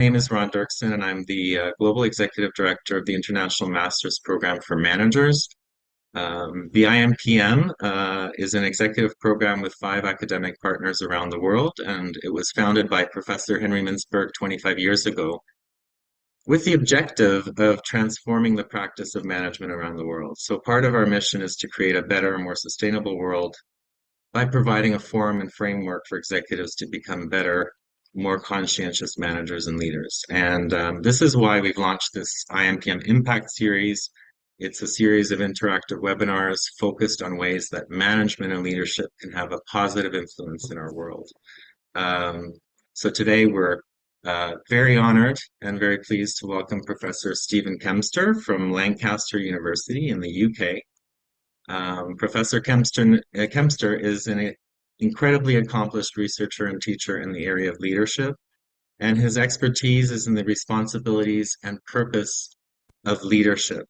My name is Ron Dirksen, and I'm the Global Executive Director of the International Master's Program for Managers. The IMPM is an executive program with 5 academic partners around the world, and it was founded by Professor Henry Mintzberg 25 years ago with the objective of transforming the practice of management around the world. So part of our mission is to create a better and more sustainable world by providing a forum and framework for executives to become better, more conscientious managers and leaders. And this is why we've launched this IMPM Impact Series. It's a series of interactive webinars focused on ways that management and leadership can have a positive influence in our world. So today we're very honored and very pleased to welcome Professor Stephen Kempster from Lancaster University in the UK. Professor Kempster is an incredibly accomplished researcher and teacher in the area of leadership, and his expertise is in the responsibilities and purpose of leadership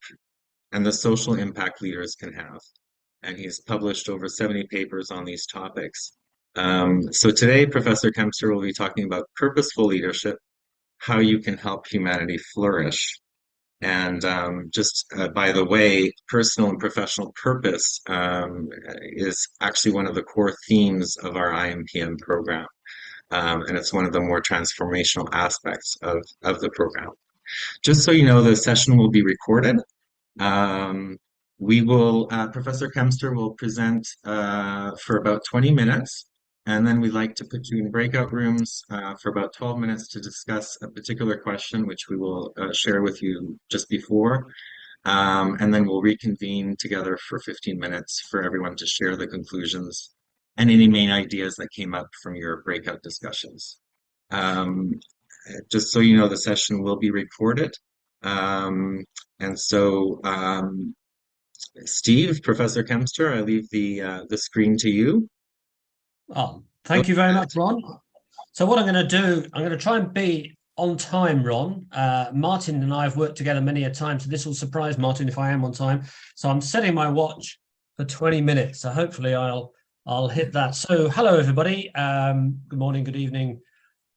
and the social impact leaders can have. And he's published over 70 papers on these topics. So today, Professor Kempster will be talking about purposeful leadership, how you can help humanity flourish. And by the way, personal and professional purpose is actually one of the core themes of our IMPM program. And it's one of the more transformational aspects of the program. Just so you know, the session will be recorded. Professor Kempster will present for about 20 minutes. And then we'd like to put you in breakout rooms for about 12 minutes to discuss a particular question, which we will share with you just before. And then we'll reconvene together for 15 minutes for everyone to share the conclusions and any main ideas that came up from your breakout discussions. Just so you know, the session will be recorded. Steve, Professor Kempster, I leave the screen to you. Oh, thank you very much, Ron. So what I'm going to do, I'm going to try and be on time, Ron. Martin and I have worked together many a time, so this will surprise Martin if I am on time. So I'm setting my watch for 20 minutes. So hopefully I'll hit that. So hello, everybody. Good morning, good evening,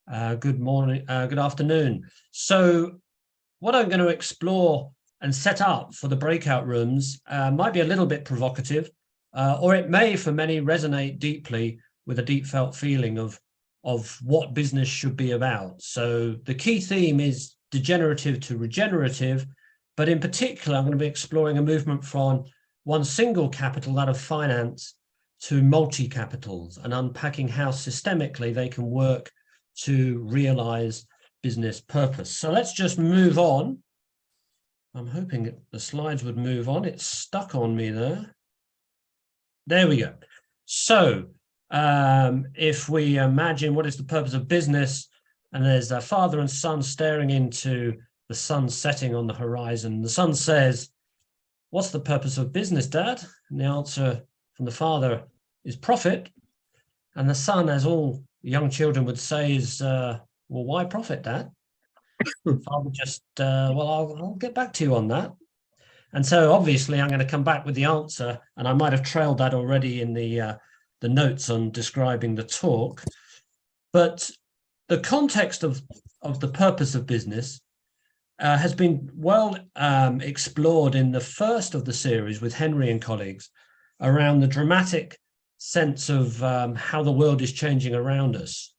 good afternoon. So what I'm going to explore and set up for the breakout rooms might be a little bit provocative, or it may for many resonate deeply with a deep felt feeling of what business should be about. So the key theme is degenerative to regenerative, but in particular, I'm going to be exploring a movement from one single capital, that of finance, to multi-capitals and unpacking how systemically they can work to realize business purpose. So let's just move on. I'm hoping the slides would move on. It's stuck on me there. There we go. So if we imagine what is the purpose of business, and there's a father and son staring into the sun setting on the horizon. The son says, "What's the purpose of business, Dad?" And the answer from the father is profit. And the son, as all young children would say, is, "Well, why profit, Dad?" Father just, "Well, I'll get back to you on that." And so obviously I'm going to come back with the answer, and I might have trailed that already in the notes on describing the talk. But the context of the purpose of business has been well explored in the first of the series with Henry and colleagues around the dramatic sense of how the world is changing around us.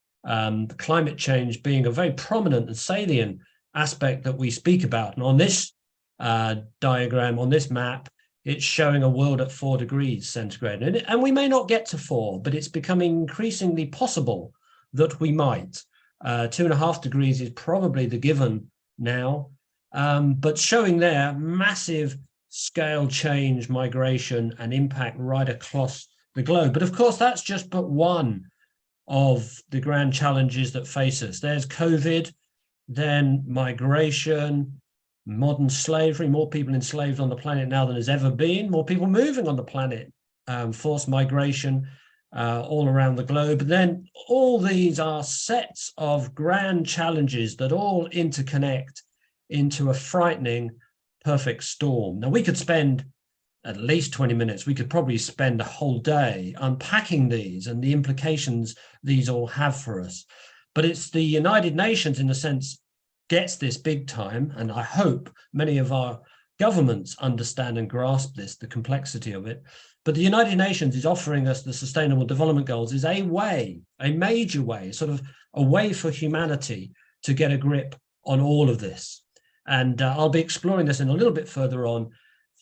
Climate change being a very prominent and salient aspect that we speak about. And on this diagram, on this map, it's showing a world at 4 degrees centigrade. And we may not get to 4, but it's becoming increasingly possible that we might. 2.5 degrees is probably the given now, but showing there massive scale change, migration, and impact right across the globe. But of course, that's just but one of the grand challenges that face us. There's COVID, then migration, modern slavery, more people enslaved on the planet now than has ever been, more people moving on the planet, forced migration all around the globe. And then all these are sets of grand challenges that all interconnect into a frightening perfect storm. Now, we could spend at least 20 minutes. We could probably spend a whole day unpacking these and the implications these all have for us. But it's the United Nations, in a sense, gets this big time, and I hope many of our governments understand and grasp this, the complexity of it. But the United Nations is offering us the Sustainable Development Goals is a way, a major way, sort of a way for humanity to get a grip on all of this. And I'll be exploring this in a little bit further on,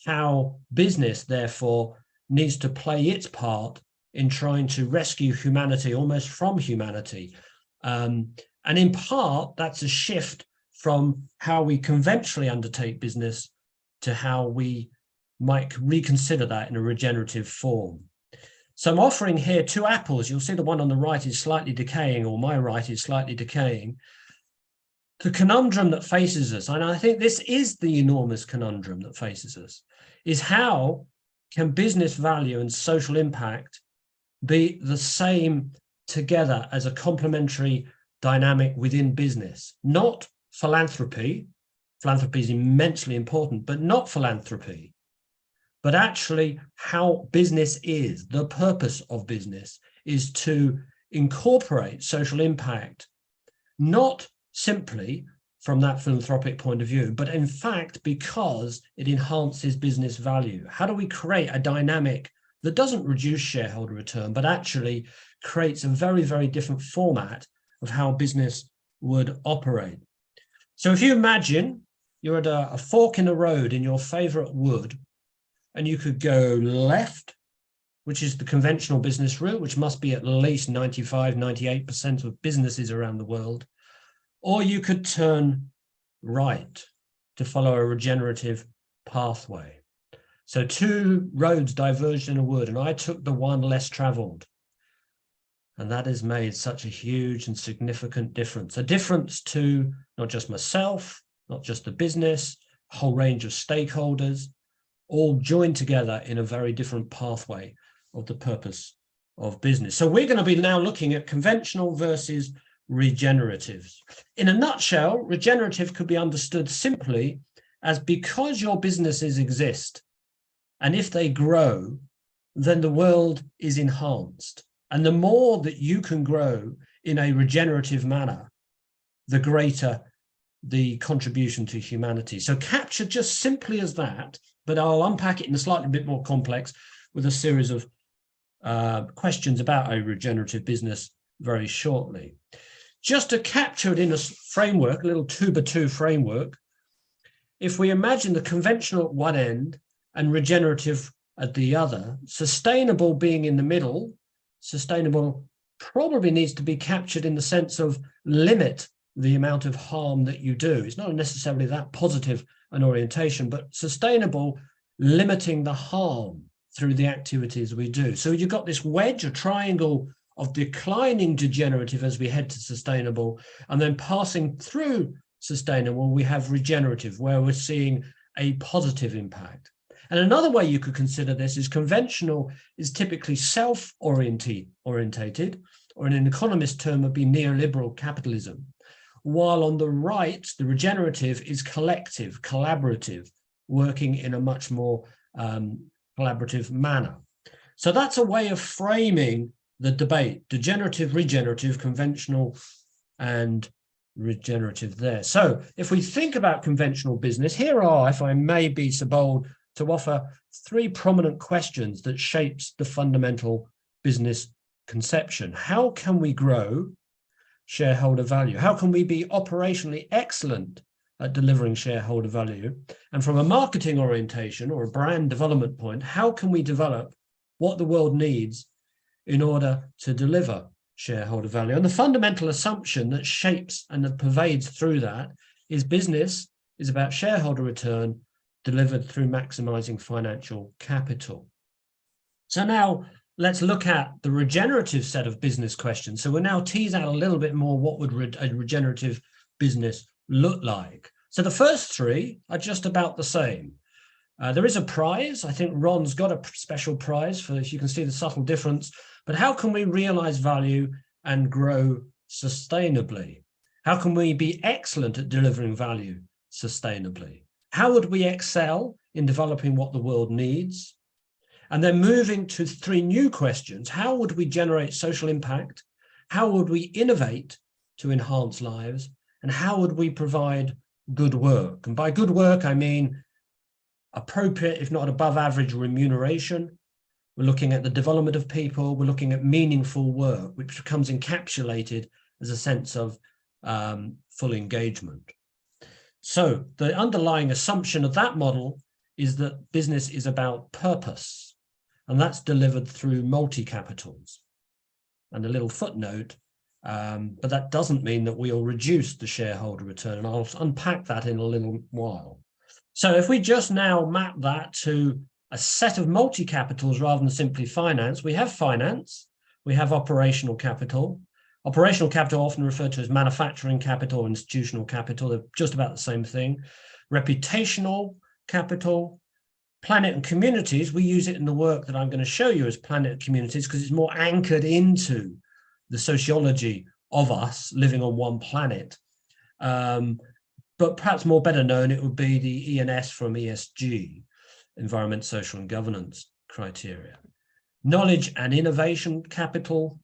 how business, therefore, needs to play its part in trying to rescue humanity almost from humanity. And in part, that's a shift from how we conventionally undertake business to how we might reconsider that in a regenerative form. So I'm offering here two apples. You'll see the one on the right is slightly decaying, or my right is slightly decaying. The conundrum that faces us, and I think this is the enormous conundrum that faces us, is how can business value and social impact be the same together as a complementary dynamic within business? Not philanthropy. Philanthropy is immensely important, but not philanthropy, but actually how business is. The purpose of business is to incorporate social impact, not simply from that philanthropic point of view, but in fact, because it enhances business value. How do we create a dynamic that doesn't reduce shareholder return, but actually creates a very, very different format of how business would operate? So if you imagine you're at a fork in the road in your favorite wood, and you could go left, which is the conventional business route, which must be at least 95, 98% of businesses around the world, or you could turn right to follow a regenerative pathway. So two roads diverged in a wood, and I took the one less traveled. And that has made such a huge and significant difference. A difference to not just myself, not just the business, a whole range of stakeholders, all joined together in a very different pathway of the purpose of business. So we're going to be now looking at conventional versus regeneratives. In a nutshell, regenerative could be understood simply as because your businesses exist, and if they grow, then the world is enhanced. And the more that you can grow in a regenerative manner, the greater the contribution to humanity. So captured just simply as that, but I'll unpack it in a slightly bit more complex with a series of questions about a regenerative business very shortly. Just to capture it in a framework, a little 2x2 framework, if we imagine the conventional at one end and regenerative at the other, sustainable being in the middle, sustainable probably needs to be captured in the sense of limit the amount of harm that you do. It's not necessarily that positive an orientation, but sustainable, limiting the harm through the activities we do. So you've got this wedge, a triangle of declining degenerative as we head to sustainable, and then passing through sustainable, we have regenerative, where we're seeing a positive impact. And another way you could consider this is conventional is typically self-orientated, or in an economist term would be neoliberal capitalism. While on the right, the regenerative is collective, collaborative, working in a much more collaborative manner. So that's a way of framing the debate: degenerative, regenerative, conventional, and regenerative there. So if we think about conventional business, here are, if I may be so bold, to offer three prominent questions that shapes the fundamental business conception. How can we grow shareholder value? How can we be operationally excellent at delivering shareholder value? And from a marketing orientation or a brand development point, how can we develop what the world needs in order to deliver shareholder value? And the fundamental assumption that shapes and that pervades through that is business is about shareholder return delivered through maximizing financial capital. So now let's look at the regenerative set of business questions. So we'll now tease out a little bit more what would a regenerative business look like. So the first three are just about the same. There is a prize. I think Ron's got a special prize for this. You can see the subtle difference. But how can we realize value and grow sustainably? How can we be excellent at delivering value sustainably? How would we excel in developing what the world needs? And then moving to three new questions. How would we generate social impact? How would we innovate to enhance lives? And how would we provide good work? And by good work, I mean appropriate, if not above average remuneration. We're looking at the development of people. We're looking at meaningful work, which becomes encapsulated as a sense of full engagement. So the underlying assumption of that model is that business is about purpose, and that's delivered through multi-capitals. And a little footnote, but that doesn't mean that we'll reduce the shareholder return, and I'll unpack that in a little while. So if we just now map that to a set of multi-capitals rather than simply finance, we have finance, we have operational capital. Operational capital, often referred to as manufacturing capital or institutional capital, they're just about the same thing. Reputational capital, planet and communities, we use it in the work that I'm going to show you as planet and communities because it's more anchored into the sociology of us living on one planet. But perhaps more better known, it would be the E&S from ESG, environment, social and governance criteria. Knowledge and innovation capital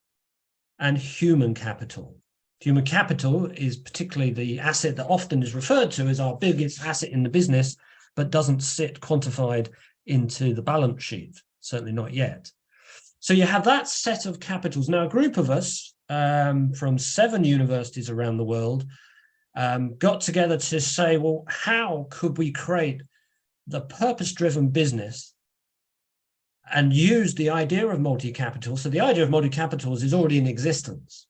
and human capital. Human capital is particularly the asset that often is referred to as our biggest asset in the business, but doesn't sit quantified into the balance sheet, certainly not yet. So you have that set of capitals. Now, a group of us from 7 universities around the world got together to say, well, how could we create the purpose-driven business and use the idea of multi-capital? So the idea of multi-capitals is already in existence.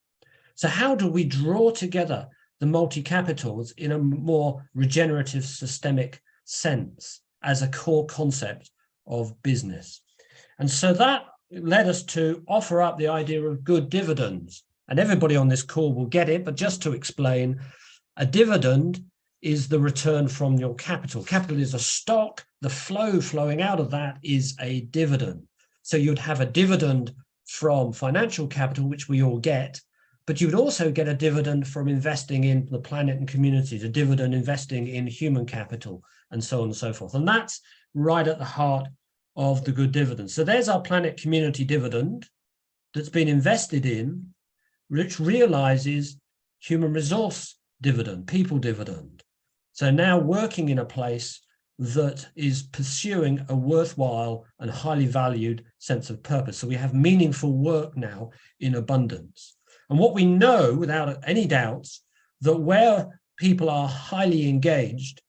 So how do we draw together the multi-capitals in a more regenerative systemic sense as a core concept of business? And so that led us to offer up the idea of good dividends. And everybody on this call will get it, but just to explain, a dividend is the return from your capital. Capital is a stock. The flow flowing out of that is a dividend. So you'd have a dividend from financial capital, which we all get, but you would also get a dividend from investing in the planet and communities, a dividend investing in human capital, and so on and so forth. And that's right at the heart of the good dividend. So there's our planet community dividend that's been invested in, which realizes human resource dividend, people dividend. So now working in a place that is pursuing a worthwhile and highly valued sense of purpose. So we have meaningful work now in abundance. And what we know without any doubts, that where people are highly engaged,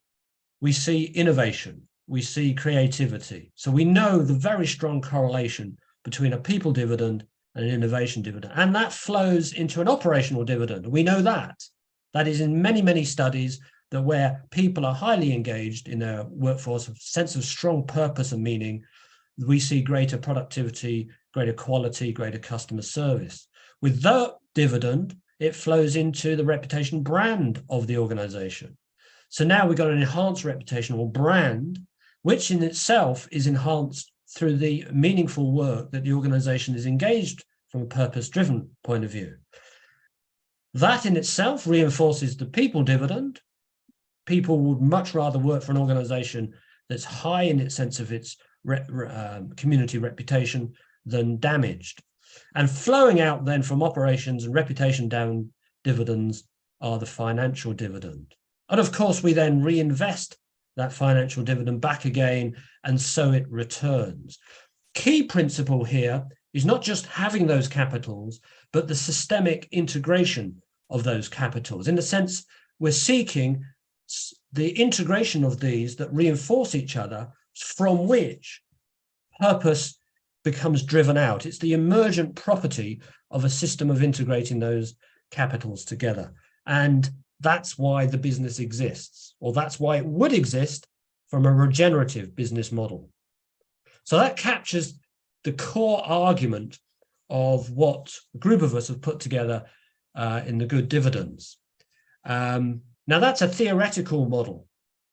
we see innovation, we see creativity. So we know the very strong correlation between a people dividend and an innovation dividend. And that flows into an operational dividend. We know that. That is in many, many studies, that where people are highly engaged in their workforce, a sense of strong purpose and meaning, we see greater productivity, greater quality, greater customer service. With that dividend, it flows into the reputation brand of the organization. So now we've got an enhanced reputation or brand, which in itself is enhanced through the meaningful work that the organization is engaged from a purpose-driven point of view. That in itself reinforces the people dividend. People would much rather work for an organization that's high in its sense of its community reputation than damaged. And flowing out then from operations and reputation down dividends are the financial dividend. And of course, we then reinvest that financial dividend back again, and so it returns. Key principle here is not just having those capitals, but the systemic integration of those capitals. In the sense, we're seeking the integration of these that reinforce each other, from which purpose becomes driven out. It's the emergent property of a system of integrating those capitals together. And that's why the business exists, or that's why it would exist from a regenerative business model. So that captures the core argument of what a group of us have put together in the good dividends. Now that's a theoretical model.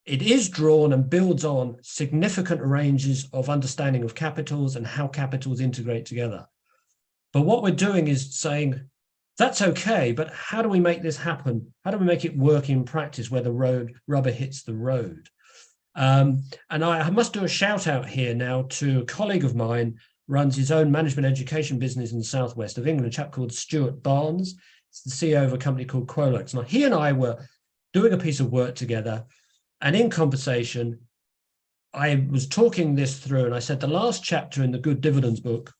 It is drawn and builds on significant ranges of understanding of capitals and how capitals integrate together. But what we're doing is saying, that's okay, but how do we make this happen? How do we make it work in practice where the rubber hits the road? And I must do a shout out here now to a colleague of mine, runs his own management education business in the southwest of England, a chap called Stuart Barnes. He's the CEO of a company called Quolux. Now, he and I were doing a piece of work together, and in conversation, I was talking this through, and I said the last chapter in the Good Dividends book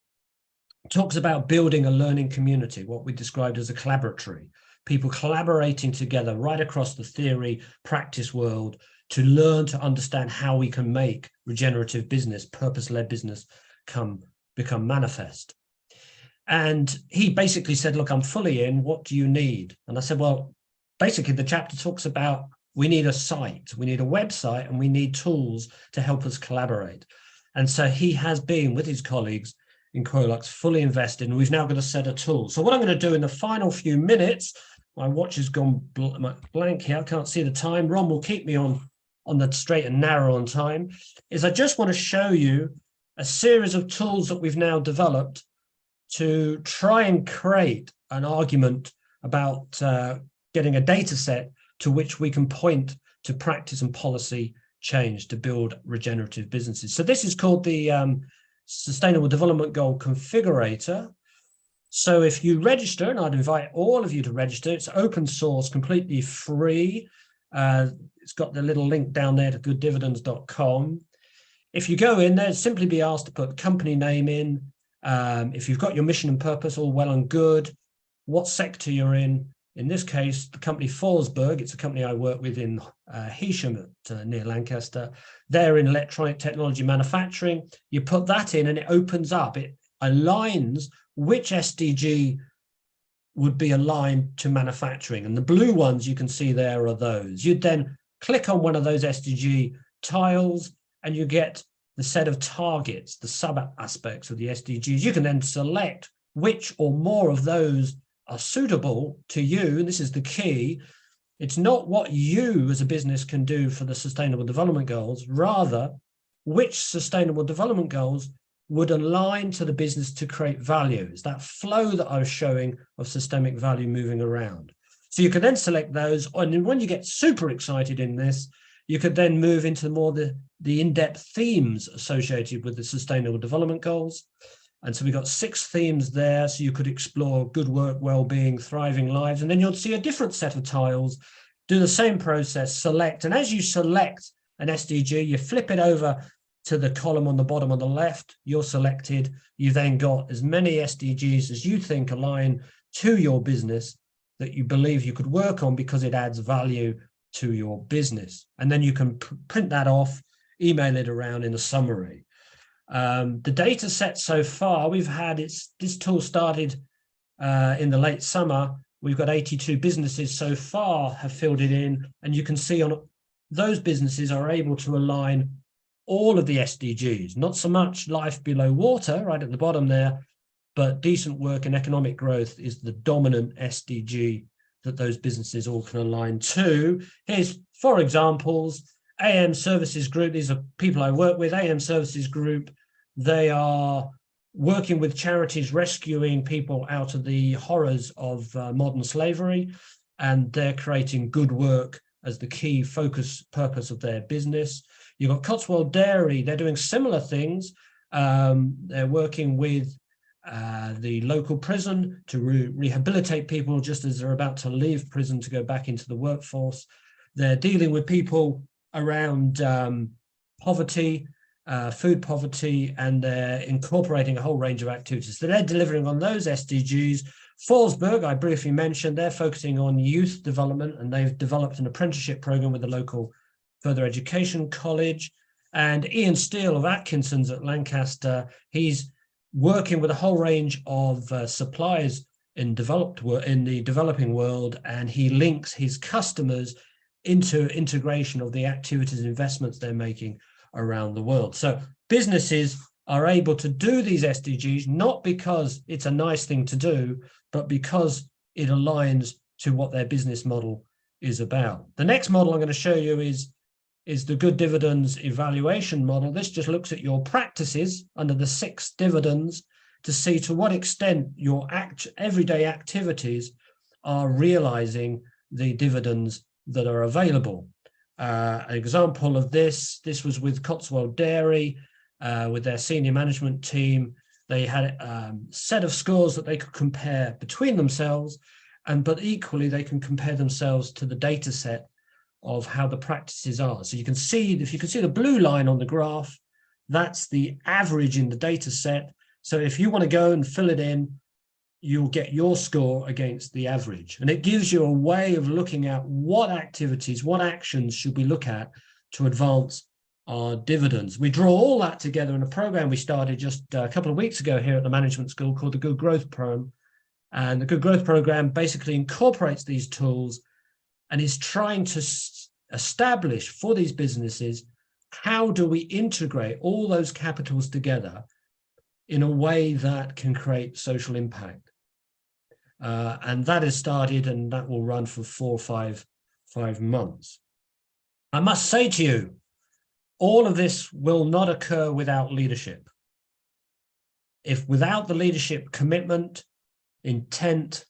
talks about building a learning community, what we described as a collaboratory, people collaborating together right across the theory, practice world to learn to understand how we can make regenerative business, purpose-led business become manifest. And he basically said, look, I'm fully in, what do you need? And I said, well, basically the chapter talks about we need a site, we need a website, and we need tools to help us collaborate. And so he has been with his colleagues in Quolux fully invested, and we've now got a set of tools. So what I'm going to do in the final few minutes, my watch has gone blank here, I can't see the time. Ron will keep me on the straight and narrow on time, is I just want to show you a series of tools that we've now developed to try and create an argument about getting a data set to which we can point to practice and policy change to build regenerative businesses. So this is called the Sustainable Development Goal Configurator. So if you register, and I'd invite all of you to register, it's open source, completely free. It's got the little link down there to gooddividends.com. If you go in there, simply be asked to put company name in. If you've got your mission and purpose, all well and good, what sector you're in. In this case, the company Forsberg, it's a company I work with in Heysham near Lancaster. They're in electronic technology manufacturing. You put that in and it opens up. It aligns which SDG would be aligned to manufacturing. And the blue ones you can see there are those. You'd then click on one of those SDG tiles and you get the set of targets, the sub-aspects of the SDGs. You can then select which or more of those are suitable to you. And this is the key. It's not what you as a business can do for the Sustainable Development Goals, rather which Sustainable Development Goals would align to the business to create value. It's that flow that I was showing of systemic value moving around. So you can then select those. And when you get super excited in this, you could then move into more the in-depth themes associated with the Sustainable Development Goals. And so we've got 6 themes there. So you could explore good work, well-being, thriving lives. And then you'll see a different set of tiles, do the same process, select. And as you select an SDG, you flip it over to the column on the bottom on the left, you're selected. You then got as many SDGs as you think align to your business that you believe you could work on because it adds value to your business. And then you can print that off, email it around in a summary. The data set so far we've had, this tool started in the late summer. We've got 82 businesses so far have filled it in, and you can see on those businesses are able to align all of the SDGs, not so much life below water right at the bottom there, but decent work and economic growth is the dominant SDG that those businesses all can align to. Here's 4 examples. AM Services Group, these are people I work with. AM Services Group, they are working with charities rescuing people out of the horrors of modern slavery, and they're creating good work as the key focus purpose of their business. You've got Cotswold Dairy, they're doing similar things. They're working with the local prison to rehabilitate people just as they're about to leave prison to go back into the workforce. They're dealing with people around poverty, food poverty, and they're incorporating a whole range of activities. So they're delivering on those SDGs. Forsberg, I briefly mentioned, they're focusing on youth development, and they've developed an apprenticeship program with the local further education college. And Ian Steele of Atkinson's at Lancaster, he's working with a whole range of suppliers in the developing world, and he links his customers into integration of the activities and investments they're making around the world. So businesses are able to do these SDGs, not because it's a nice thing to do, but because it aligns to what their business model is about. The next model I'm going to show you is the Good Dividends evaluation model. This just looks at your practices under the 6 dividends to see to what extent your everyday activities are realizing the dividends that are available. An example of this was with Cotswold Dairy, with their senior management team. They had a set of scores that they could compare between themselves, but equally they can compare themselves to the data set of how the practices are. So you can see, if you can see the blue line on the graph, that's the average in the data set. So if you want to go and fill it in, you'll get your score against the average. And it gives you a way of looking at what activities, what actions should we look at to advance our dividends. We draw all that together in a program we started just a couple of weeks ago here at the management school called the Good Growth Program. And the Good Growth Program basically incorporates these tools and is trying to establish for these businesses, how do we integrate all those capitals together in a way that can create social impact? And that has started, and that will run for 4 or 5 months. I must say to you, all of this will not occur without leadership. If without the leadership commitment, intent,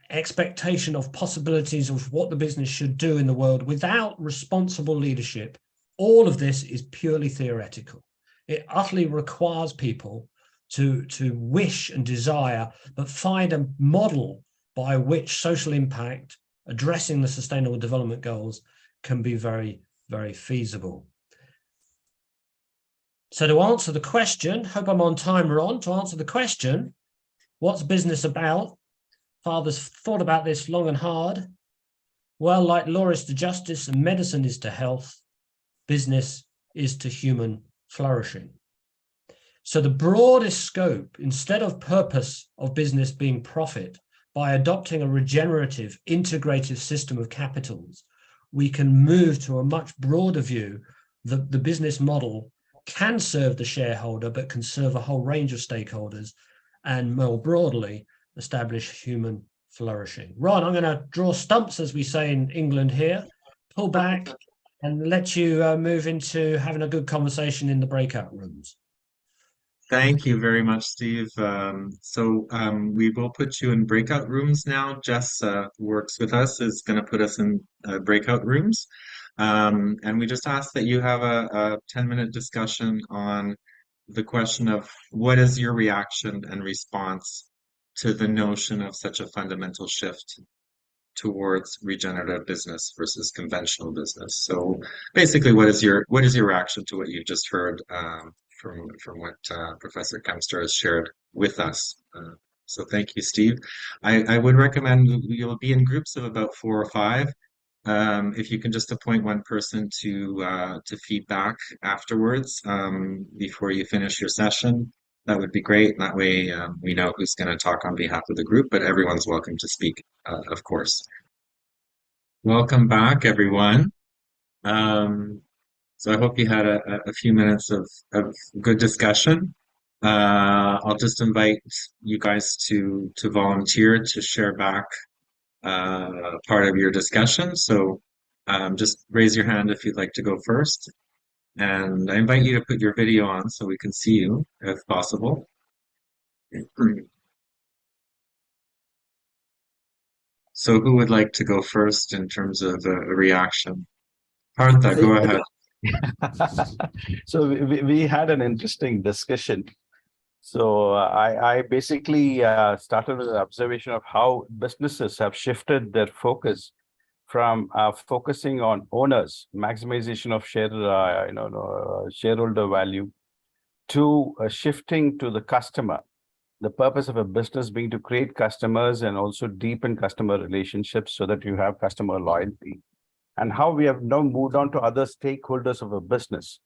expectation of possibilities of what the business should do in the world, without responsible leadership, all of this is purely theoretical. It utterly requires people to wish and desire, but find a model by which social impact, addressing the Sustainable Development Goals, can be very, very feasible. So to answer the question, hope I'm on time, Ron, to answer the question, what's business about? Father's thought about this long and hard. Well, like law is to justice and medicine is to health, business is to human flourishing. So the broadest scope, instead of purpose of business being profit, by adopting a regenerative, integrative system of capitals, we can move to a much broader view that the business model can serve the shareholder, but can serve a whole range of stakeholders, and more broadly, establish human flourishing. Ron, I'm going to draw stumps, as we say in England here, pull back and let you move into having a good conversation in the breakout rooms. Thank you very much, Steve. We will put you in breakout rooms now. Jess works with us, is going to put us in breakout rooms. And we just ask that you have a 10-minute discussion on the question of what is your reaction and response to the notion of such a fundamental shift towards regenerative business versus conventional business. So basically, what is your reaction to what you've just heard from what Professor Kempster has shared with us? So thank you, Steve. I would recommend you'll be in groups of about 4 or 5. If you can just appoint one person to feedback afterwards before you finish your session, that would be great. That way we know who's going to talk on behalf of the group, but everyone's welcome to speak, of course. Welcome back, everyone. So I hope you had a few minutes of good discussion. I'll just invite you guys to volunteer to share back part of your discussion. So just raise your hand if you'd like to go first. And I invite you to put your video on so we can see you if possible. So who would like to go first in terms of a reaction? Partha, go ahead. So we had an interesting discussion. So I basically started with an observation of how businesses have shifted their focus from focusing on owners, maximization of shareholder value, to shifting to the customer. The purpose of a business being to create customers and also deepen customer relationships so that you have customer loyalty. And how we have now moved on to other stakeholders of a business,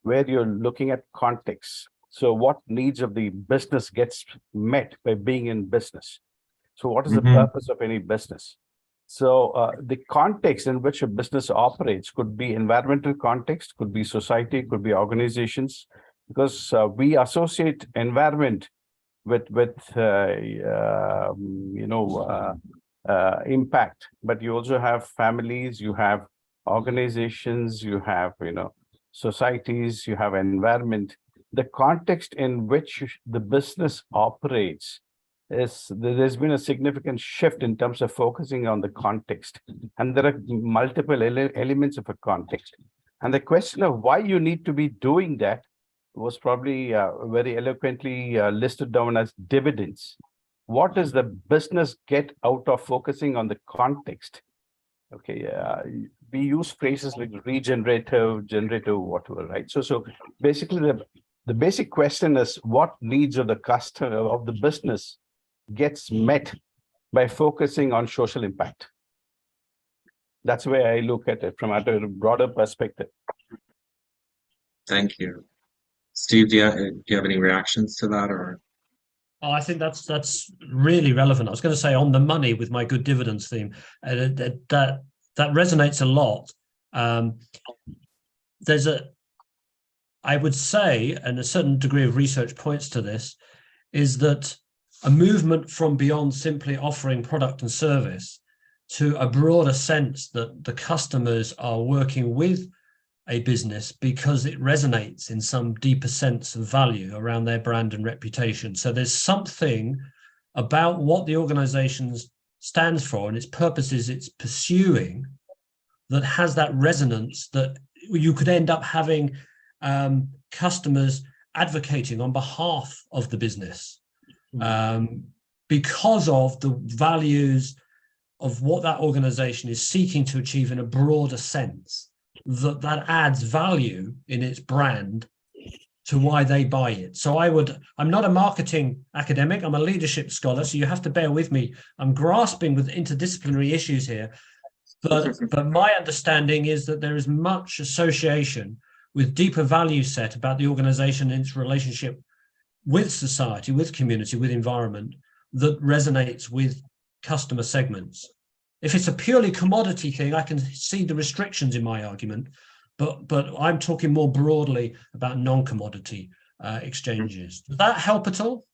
where you're looking at context. So what needs of the business gets met by being in business? So what is the purpose of any business? So the context in which a business operates could be environmental context, could be society, could be organizations, because we associate environment with impact, but you also have families, you have organizations, you have societies, you have environment. The context in which the business operates there's been a significant shift in terms of focusing on the context, and there are multiple elements of a context. And the question of why you need to be doing that was probably very eloquently listed down as dividends. What does the business get out of focusing on the context? Okay, we use phrases like regenerative, generative, whatever, right? So basically the basic question is what needs of the customer, of the business gets met by focusing on social impact. That's the way I look at it from a broader perspective. Thank you. Steve, do you have any reactions to that, or? Oh, I think that's really relevant. I was going to say on the money with my good dividends theme. That resonates a lot. I would say, and a certain degree of research points to this, is that a movement from beyond simply offering product and service to a broader sense that the customers are working with a business because it resonates in some deeper sense of value around their brand and reputation. So there's something about what the organization stands for and its purposes it's pursuing that has that resonance that you could end up having customers advocating on behalf of the business because of the values of what that organization is seeking to achieve in a broader sense. That adds value in its brand to why they buy it. So I'm not a marketing academic, I'm a leadership scholar, so you have to bear with me. I'm grasping with interdisciplinary issues here, but my understanding is that there is much association with deeper value set about the organization and its relationship with society, with community, with environment that resonates with customer segments. If it's a purely commodity thing, I can see the restrictions in my argument, but I'm talking more broadly about non-commodity exchanges. Does that help at all?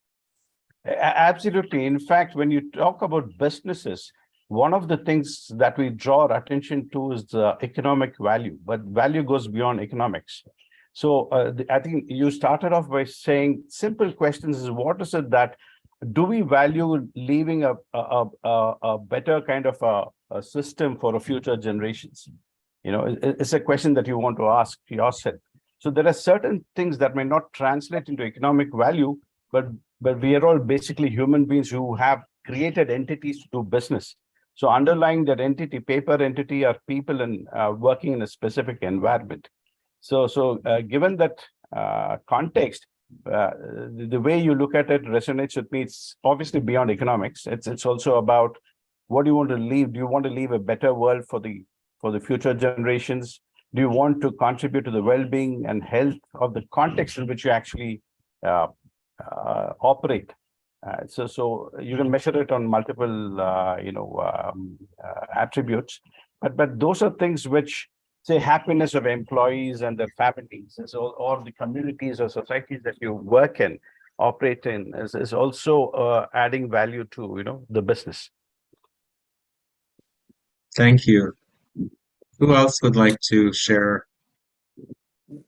Absolutely. In fact, when you talk about businesses, one of the things that we draw our attention to is the economic value, but value goes beyond economics. So I think you started off by saying simple questions is what is it that do we value leaving a better kind of a system for future generations? You know, it's a question that you want to ask yourself. So there are certain things that may not translate into economic value, but we are all basically human beings who have created entities to do business. So underlying that entity, paper entity, are people and working in a specific environment. So given that context, the way you look at it resonates with me. It's obviously beyond economics. It's also about what do you want to leave? Do you want to leave a better world for the future generations? Do you want to contribute to the well-being and health of the context in which you actually operate? So you can measure it on multiple attributes, but those are things which say happiness of employees and their families, or the communities or societies that you work in, operate in, is also adding value to the business. Thank you. Who else would like to share?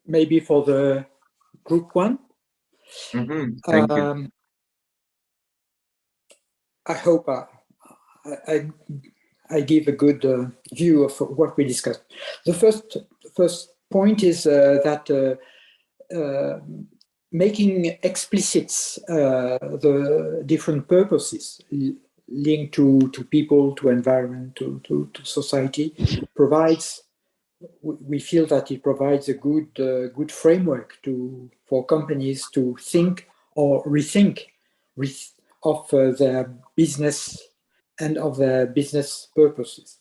Maybe for the group one. Thank you. I hope I give a good view of what we discussed. The first point is that making explicit the different purposes linked to people, to environment, to society provides. We feel that it provides a good framework for companies to think or rethink of their business and of their business purposes.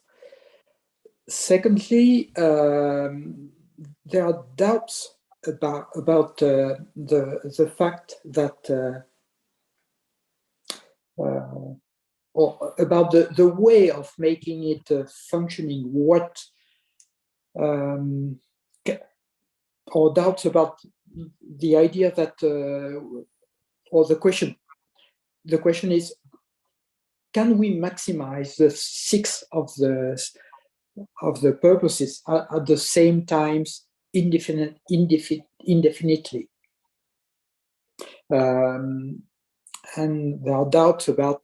Secondly, there are doubts about the fact that or about the way of making it functioning. Or doubts about the idea that or the question is, can we maximize the 6 of the purposes at the same times indefinitely? And there are doubts about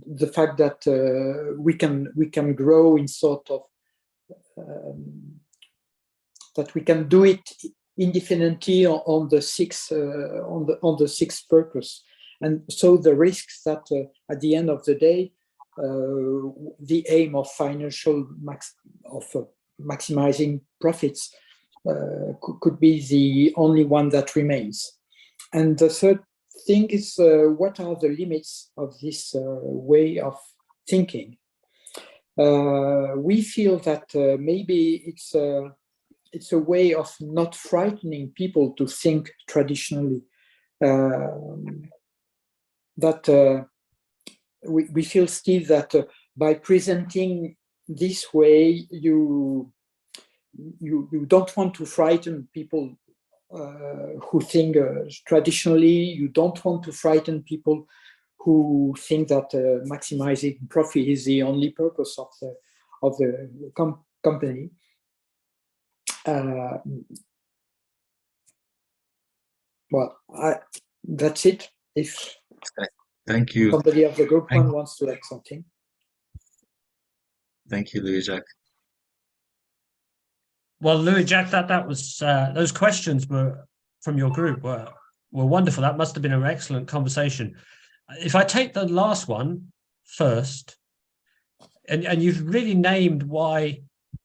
the fact that we can grow in sort of that we can do it indefinitely on the 6 on the 6th purpose. And so the risks that at the end of the day, the aim of maximizing profits could be the only one that remains. And the third thing is, what are the limits of this way of thinking? We feel that maybe it's a way of not frightening people to think traditionally. We feel still that by presenting this way, you don't want to frighten people who think traditionally. You don't want to frighten people who think that maximizing profit is the only purpose of the company. Well, that's it. If Thank you. somebody of the group one wants to add something. Thank you, Louis-Jacques. Well, Louis-Jacques, that was those questions were from your group were wonderful. That must have been an excellent conversation. If I take the last one first, and you've really named why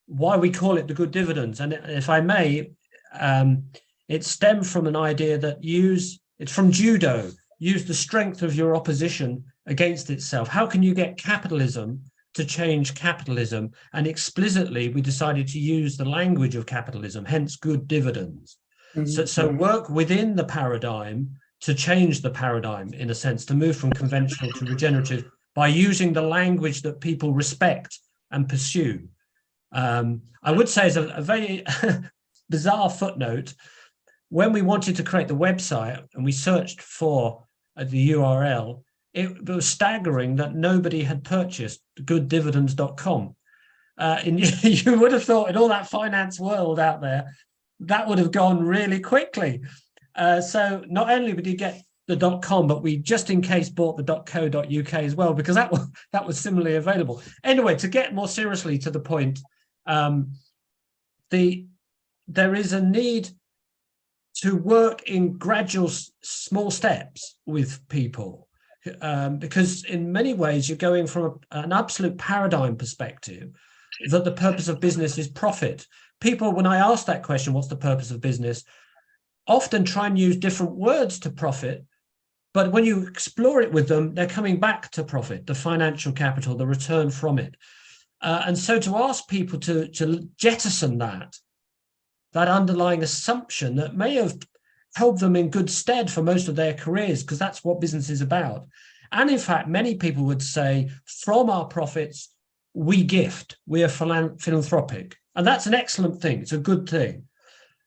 we call it the good dividends, and if I may, it stemmed from an idea that it's from judo. Use the strength of your opposition against itself. How can you get capitalism to change capitalism? And explicitly, we decided to use the language of capitalism, hence good dividends. Mm-hmm. So work within the paradigm to change the paradigm, in a sense, to move from conventional to regenerative by using the language that people respect and pursue. I would say as a very bizarre footnote, when we wanted to create the website and we searched for the URL, it was staggering that nobody had purchased gooddividends.com. And you would have thought in all that finance world out there, that would have gone really quickly. So not only did you get the .com, but we just in case bought the .co.uk as well, because that was similarly available. Anyway, to get more seriously to the point, there is a need to work in gradual small steps with people, because in many ways you're going from an absolute paradigm perspective that the purpose of business is profit. People, when I ask that question, what's the purpose of business, often try and use different words to profit, but when you explore it with them, they're coming back to profit, the financial capital, the return from it. And so to ask people to jettison that underlying assumption that may have held them in good stead for most of their careers, because that's what business is about. And in fact, many people would say, from our profits, we gift, we are philanthropic. And that's an excellent thing. It's a good thing.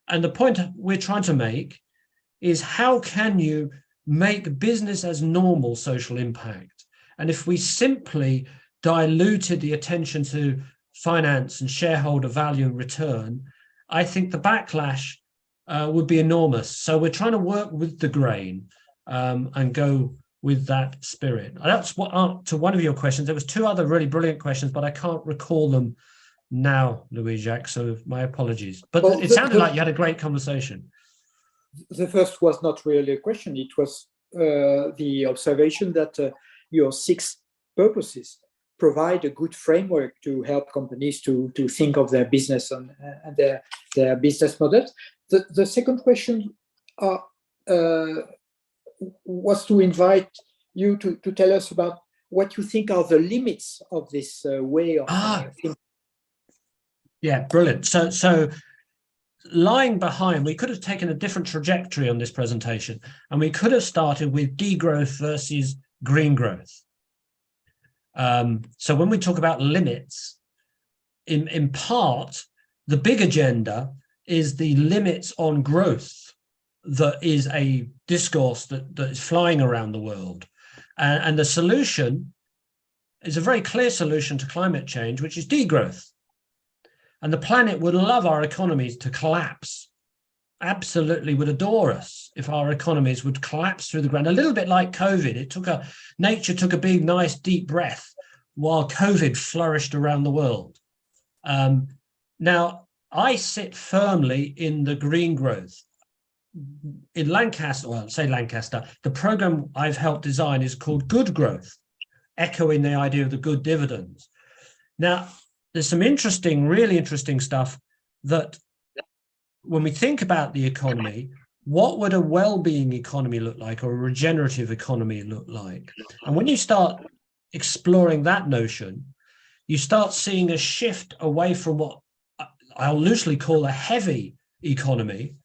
And the point we're trying to make is, how can you make business as normal social impact? And if we simply diluted the attention to finance and shareholder value and return, I think the backlash would be enormous. So we're trying to work with the grain and go with that spirit. That's what to one of your questions. There was two other really brilliant questions, but I can't recall them now, Louis-Jacques, so my apologies. But well, it sounded like you had a great conversation. The first was not really a question. It was the observation that your 6 purposes provide a good framework to help companies to think of their business and their business models. The second question was to invite you to tell us about what you think are the limits of this way of thinking. Yeah, brilliant. So lying behind, we could have taken a different trajectory on this presentation, and we could have started with degrowth versus green growth. So when we talk about limits, in part, the big agenda is the limits on growth. That is a discourse that is flying around the world. And the solution is a very clear solution to climate change, which is degrowth. And the planet would love our economies to collapse. Absolutely would adore us if our economies would collapse through the ground. A little bit like COVID. Nature took a big, nice, deep breath while COVID flourished around the world. Now, I sit firmly in the green growth. In Lancaster, the program I've helped design is called Good Growth. echoing the idea of the good dividends. Now, there's some interesting, really interesting stuff that when we think about the economy, what would a well-being economy look like, or a regenerative economy look like? And when you start exploring that notion, you start seeing a shift away from what I'll loosely call a heavy economy,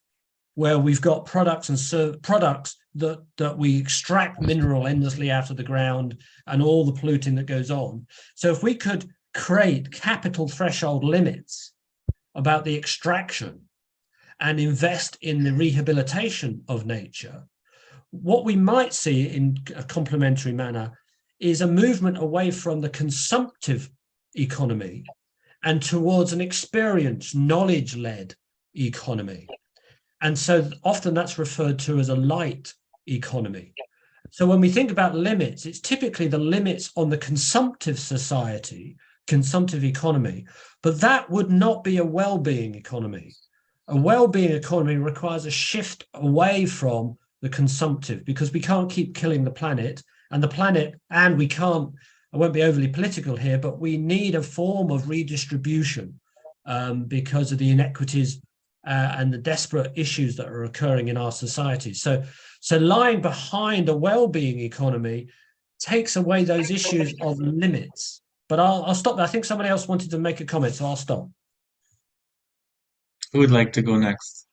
where we've got products and products that we extract mineral endlessly out of the ground and all the polluting that goes on. So if we could create capital threshold limits about the extraction and invest in the rehabilitation of nature, what we might see in a complementary manner is a movement away from the consumptive economy and towards an experience, knowledge-led economy. And so often that's referred to as a light economy. So when we think about limits, it's typically the limits on the consumptive society, consumptive economy, but that would not be a well-being economy. A well-being economy requires a shift away from the consumptive, because we can't keep killing the planet, and we can't, I won't be overly political here, but we need a form of redistribution because of the inequities and the desperate issues that are occurring in our society. So lying behind a well-being economy takes away those issues of limits. But I'll stop there. I think somebody else wanted to make a comment, so I'll stop. Who would like to go next?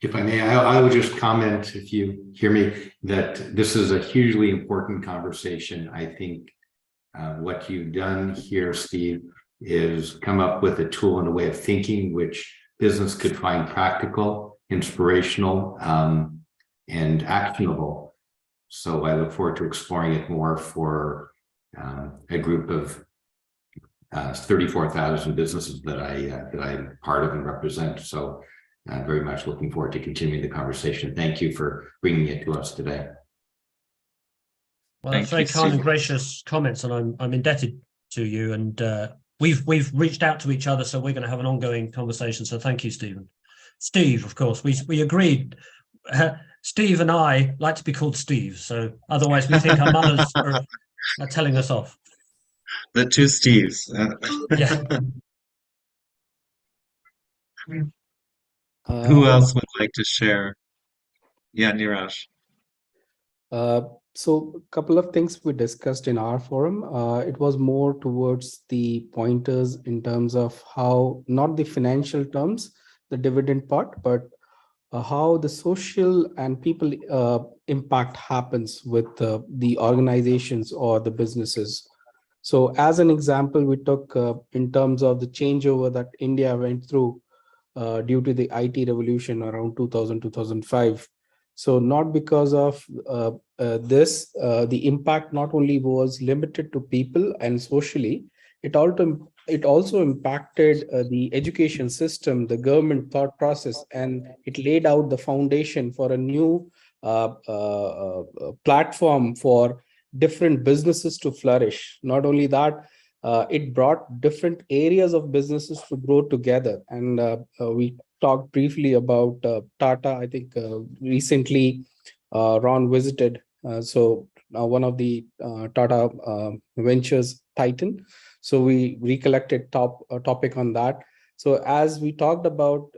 If I may, I would just comment, if you hear me, that this is a hugely important conversation. I think what you've done here, Steve, is come up with a tool and a way of thinking which business could find practical, inspirational, and actionable. So I look forward to exploring it more for a group of 34,000 businesses that I'm part of and represent. So very much looking forward to continuing the conversation. Thank you for bringing it to us today. Well, that's very kind and gracious comments, and I'm indebted to you. And we've reached out to each other, so we're going to have an ongoing conversation. So thank you, Stephen. Steve, of course, we agreed. Steve and I like to be called Steve, so otherwise we think our mothers are telling us off. The two Steves. Yeah. Who else would like to share? Yeah, Niraj. So a couple of things we discussed in our forum. It was more towards the pointers in terms of how, not the financial terms, the dividend part, but how the social and people impact happens with the organizations or the businesses. So as an example, we took in terms of the changeover that India went through due to the IT revolution around 2000, 2005. So not because of this, the impact not only was limited to people and socially, it also impacted the education system, the government thought process, and it laid out the foundation for a new platform for different businesses to flourish. Not only that, it brought different areas of businesses to grow together. And we talked briefly about Tata. I think recently Ron visited. So one of the Tata Ventures Titan. So we recollected topic on that. So as we talked about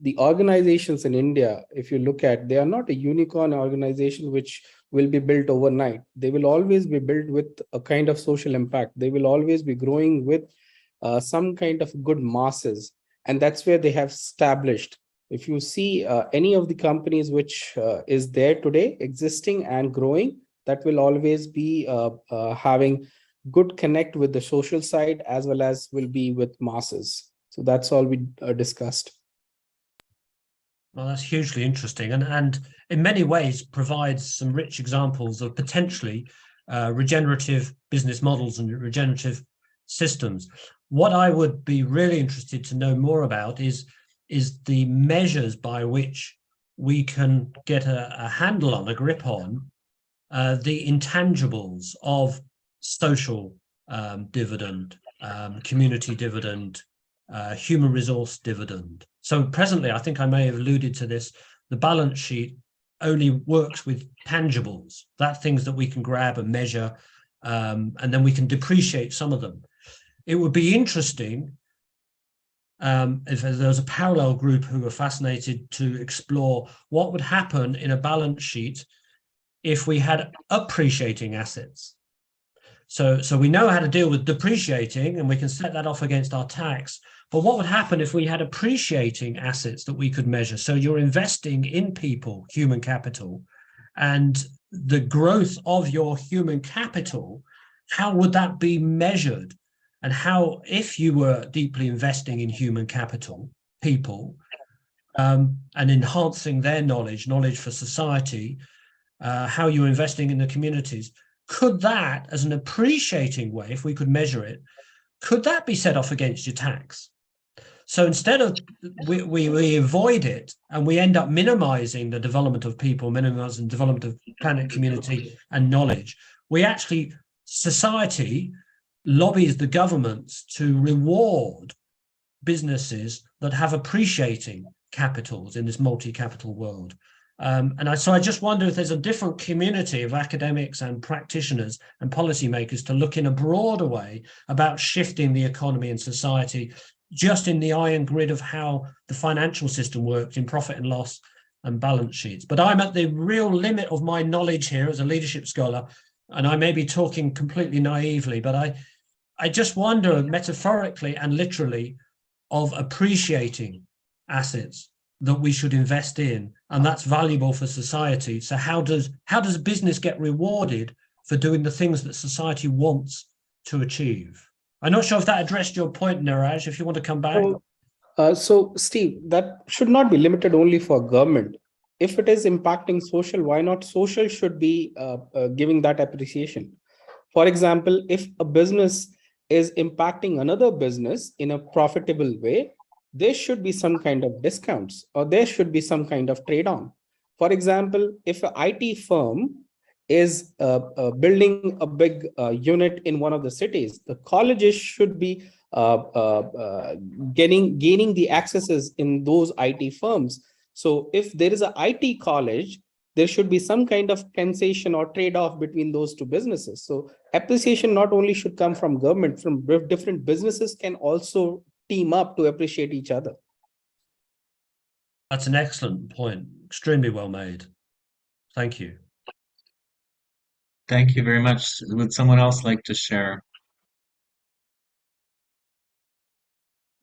the organizations in India, if you look at, they are not a unicorn organization which will be built overnight. They will always be built with a kind of social impact. They will always be growing with some kind of good masses. And that's where they have established. If you see any of the companies which is there today, existing and growing, that will always be having good connect with the social side as well as will be with masses. So that's all we discussed. Well, that's hugely interesting, and in many ways provides some rich examples of potentially regenerative business models and regenerative systems. What I would be really interested to know more about is the measures by which we can get a handle on, a grip on the intangibles of social dividend, community dividend, human resource dividend. So presently, I think I may have alluded to this, the balance sheet only works with tangibles, that things that we can grab and measure, and then we can depreciate some of them. It would be interesting if there was a parallel group who were fascinated to explore what would happen in a balance sheet if we had appreciating assets. So we know how to deal with depreciating, and we can set that off against our tax. But what would happen if we had appreciating assets that we could measure? So you're investing in people, human capital, and the growth of your human capital, how would that be measured? And how, if you were deeply investing in human capital, people, and enhancing their knowledge for society, how you're investing in the communities, could that, as an appreciating way, if we could measure it, could that be set off against your tax? So instead of we avoid it and we end up minimizing the development of people, minimizing the development of planet, community, and knowledge, we actually, society lobbies the governments to reward businesses that have appreciating capitals in this multi-capital world. So I just wonder if there's a different community of academics and practitioners and policymakers to look in a broader way about shifting the economy and society, just in the iron grid of how the financial system works in profit and loss and balance sheets. But I'm at the real limit of my knowledge here as a leadership scholar, and I may be talking completely naively, but I just wonder, metaphorically and literally, of appreciating assets that we should invest in, and that's valuable for society. So how does business get rewarded for doing the things that society wants to achieve? I'm not sure if that addressed your point, Niraj, if you want to come back. So Steve, that should not be limited only for government. If it is impacting social, why not social should be giving that appreciation? For example, if a business is impacting another business in a profitable way, there should be some kind of discounts, or there should be some kind of trade-on. For example, if an IT firm is building a big unit in one of the cities, the colleges should be gaining the accesses in those IT firms. So if there is an IT college, there should be some kind of concession or trade-off between those two businesses. So appreciation not only should come from government, from different businesses can also team up to appreciate each other. That's an excellent point. Extremely well made. Thank you. Thank you very much. Would someone else like to share?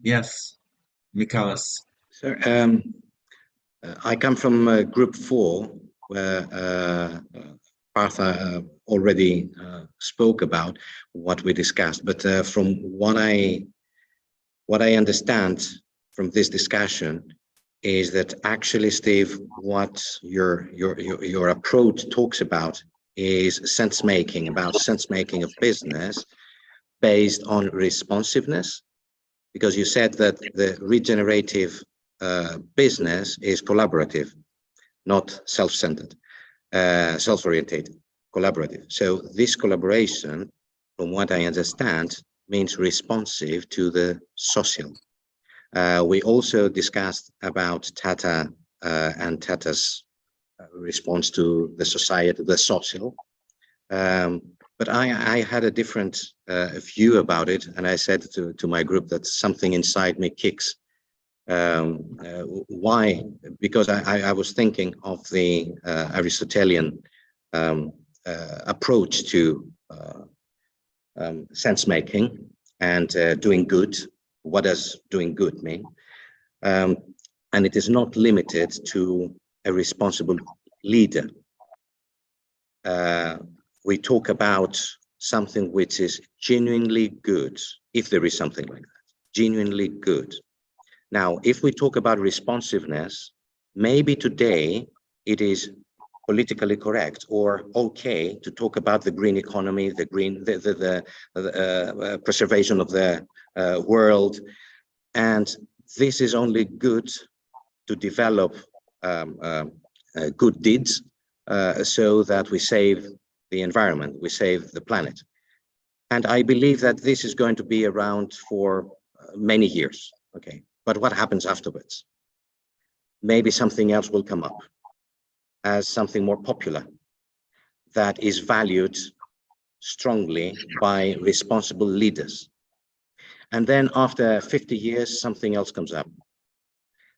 Yes, Michalis. So, I come from Group 4, where Partha already spoke about what we discussed. But from what I understand from this discussion is that actually, Steve, what your approach talks about is sense making of business based on responsiveness, because you said that the regenerative business is collaborative, not self-centered, self-orientated, collaborative. So this collaboration, from what I understand, means responsive to the social. We also discussed about Tata and Tata's response to the society, the social. But I had a different view about it, and I said to my group that something inside me kicks. Why? Because I was thinking of the Aristotelian approach to sense making and doing good. What does doing good mean? And it is not limited to a responsible leader. We talk about something which is genuinely good, if there is something like that, genuinely good. Now, if we talk about responsiveness, maybe today it is politically correct or okay to talk about the green economy, the preservation of the world, and this is only good to develop good deeds so that we save the environment, we save the planet. And I believe that this is going to be around for many years, okay? But what happens afterwards? Maybe something else will come up. as something more popular that is valued strongly by responsible leaders. And then after 50 years, something else comes up.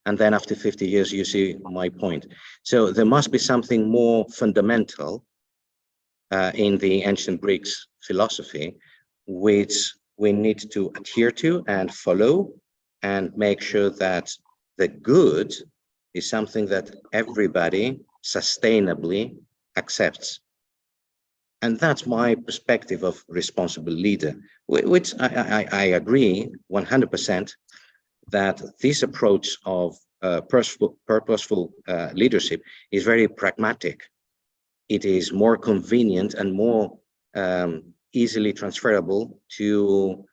And then after 50 years, you see my point. So there must be something more fundamental in the ancient Greeks philosophy, which we need to adhere to and follow and make sure that the good is something that everybody sustainably accepts. And that's my perspective of responsible leader, which I agree 100% that this approach of purposeful leadership is very pragmatic. It is more convenient and more easily transferable to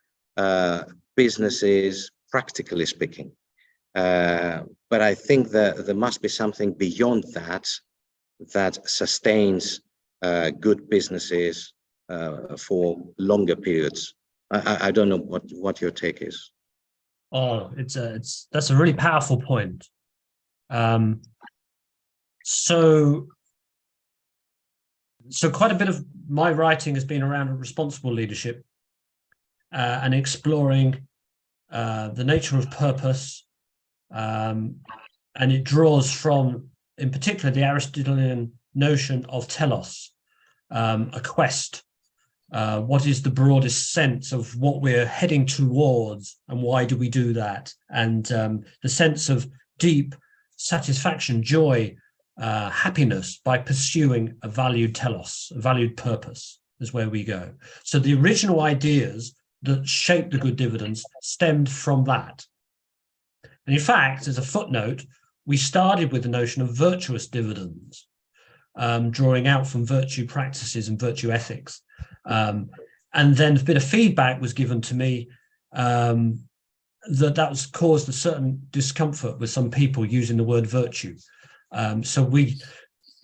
businesses, practically speaking. But I think that there must be something beyond that that sustains good businesses for longer periods. I don't know what your take is. Oh, that's a really powerful point. So quite a bit of my writing has been around responsible leadership and exploring the nature of purpose, and it draws from, in particular, the Aristotelian notion of telos, a quest. What is the broadest sense of what we're heading towards, and why do we do that? And the sense of deep satisfaction, joy, happiness by pursuing a valued telos, a valued purpose is where we go. So the original ideas that shaped the good dividends stemmed from that. And in fact, as a footnote, we started with the notion of virtuous dividends, drawing out from virtue practices and virtue ethics. And then a bit of feedback was given to me that was caused a certain discomfort with some people using the word virtue. So we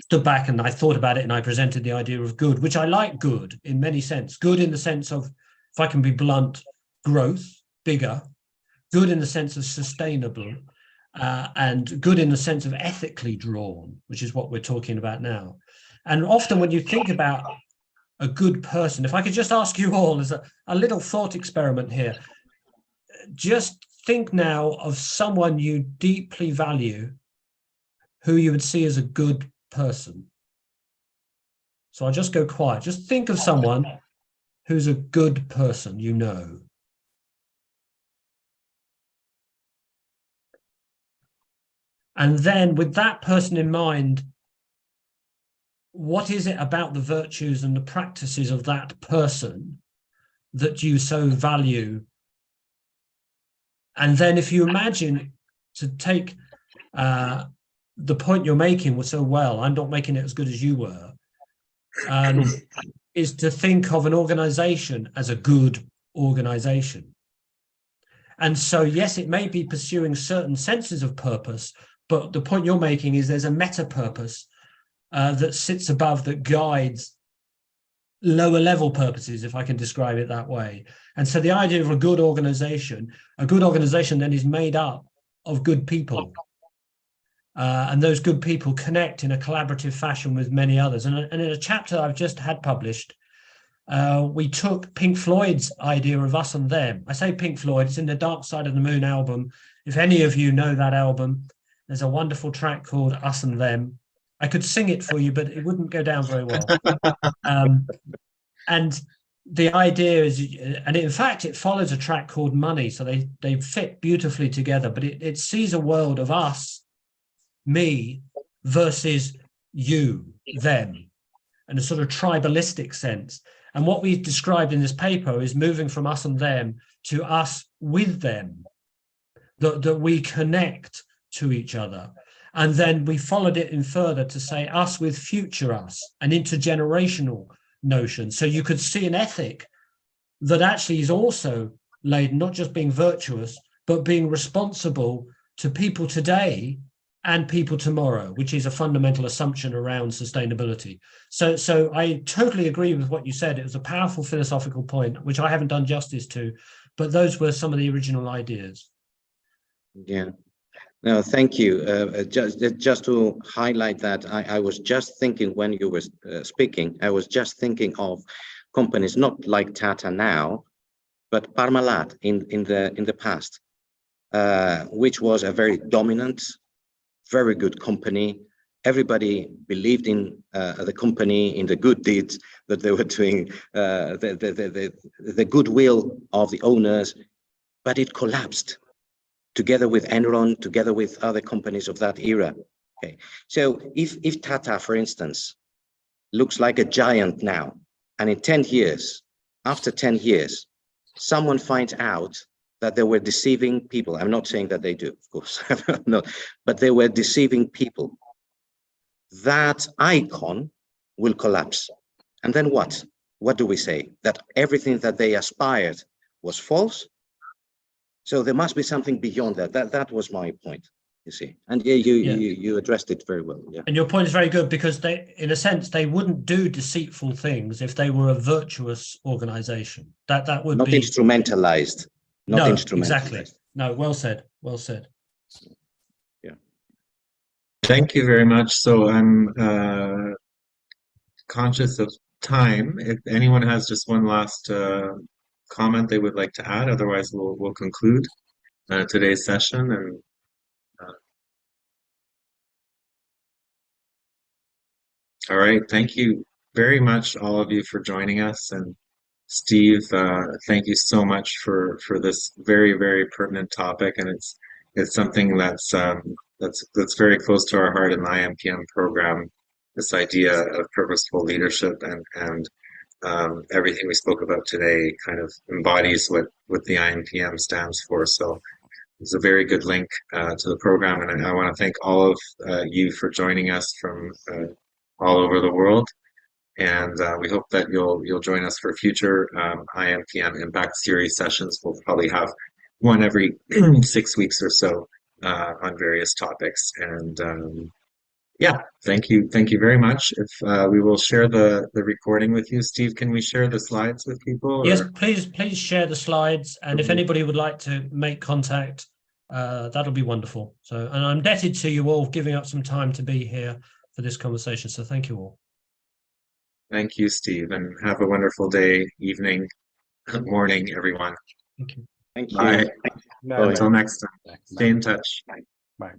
stood back and I thought about it, and I presented the idea of good, which I like good in many sense. Good in the sense of, if I can be blunt, growth, bigger. Good in the sense of sustainable, and good in the sense of ethically drawn, which is what we're talking about now. And often when you think about a good person, if I could just ask you all as a little thought experiment here, just think now of someone you deeply value who you would see as a good person. So I'll just go quiet. Just think of someone who's a good person, you know. And then with that person in mind, what is it about the virtues and the practices of that person that you so value? And then if you imagine, to take the point you're making was so well, I'm not making it as good as you were, is to think of an organization as a good organization. And so, yes, it may be pursuing certain senses of purpose, but the point you're making is there's a meta purpose that sits above, that guides lower level purposes, if I can describe it that way. And so the idea of a good organization then is made up of good people. And those good people connect in a collaborative fashion with many others. And in a chapter I've just had published, we took Pink Floyd's idea of us and them. I say Pink Floyd, it's in the Dark Side of the Moon album. If any of you know that album, there's a wonderful track called Us and Them. I could sing it for you, but it wouldn't go down very well. And the idea is, and in fact, it follows a track called Money. So they fit beautifully together, but it sees a world of us, me, versus you, them, in a sort of tribalistic sense. And what we've described in this paper is moving from us and them to us with them, that we connect to each other. And then we followed it in further to say us with future us, an intergenerational notion. So you could see an ethic that actually is also laden, not just being virtuous, but being responsible to people today and people tomorrow, which is a fundamental assumption around sustainability. So I totally agree with what you said. It was a powerful philosophical point, which I haven't done justice to, but those were some of the original ideas. Yeah. No, thank you. Just to highlight that, I was just thinking when you were speaking, I was just thinking of companies not like Tata now, but Parmalat in the past, which was a very dominant, very good company. Everybody believed in the company, in the good deeds that they were doing, the goodwill of the owners, but it collapsed together with Enron, together with other companies of that era. Okay, so if Tata, for instance, looks like a giant now, and in 10 years, after 10 years, someone finds out that they were deceiving people. I'm not saying that they do, of course, no, but they were deceiving people. That icon will collapse. And then what? What do we say? That everything that they aspired was false? So there must be something beyond that. That was my point, you see. And yeah, you addressed it very well. Yeah. And your point is very good, because they, in a sense, they wouldn't do deceitful things if they were a virtuous organization. That would not be instrumentalized. Not no, instrumentalized. exactly. No, well said. Well said. Yeah. Thank you very much. So I'm conscious of time. If anyone has just one last comment they would like to add, otherwise we'll conclude today's session. And all right, thank you very much, all of you, for joining us. And Steve, thank you so much for this very, very pertinent topic, and it's something that's very close to our heart in the IMPM program. This idea of purposeful leadership and everything we spoke about today kind of embodies what the IMPM stands for. So it's a very good link to the program, and I want to thank all of you for joining us from all over the world. And we hope that you'll join us for future IMPM Impact Series sessions. We'll probably have one every 6 weeks or so on various topics. And yeah, thank you very much. If we will share the recording with you, Steve, can we share the slides with people? Yes, please share the slides. And if anybody would like to make contact, that'll be wonderful. So, and I'm indebted to you all giving up some time to be here for this conversation. So thank you all. Thank you, Steve, and have a wonderful day, evening, morning, everyone. Thank you. Thank you. Bye. Bye. Until next time. Stay in touch. Bye. Bye.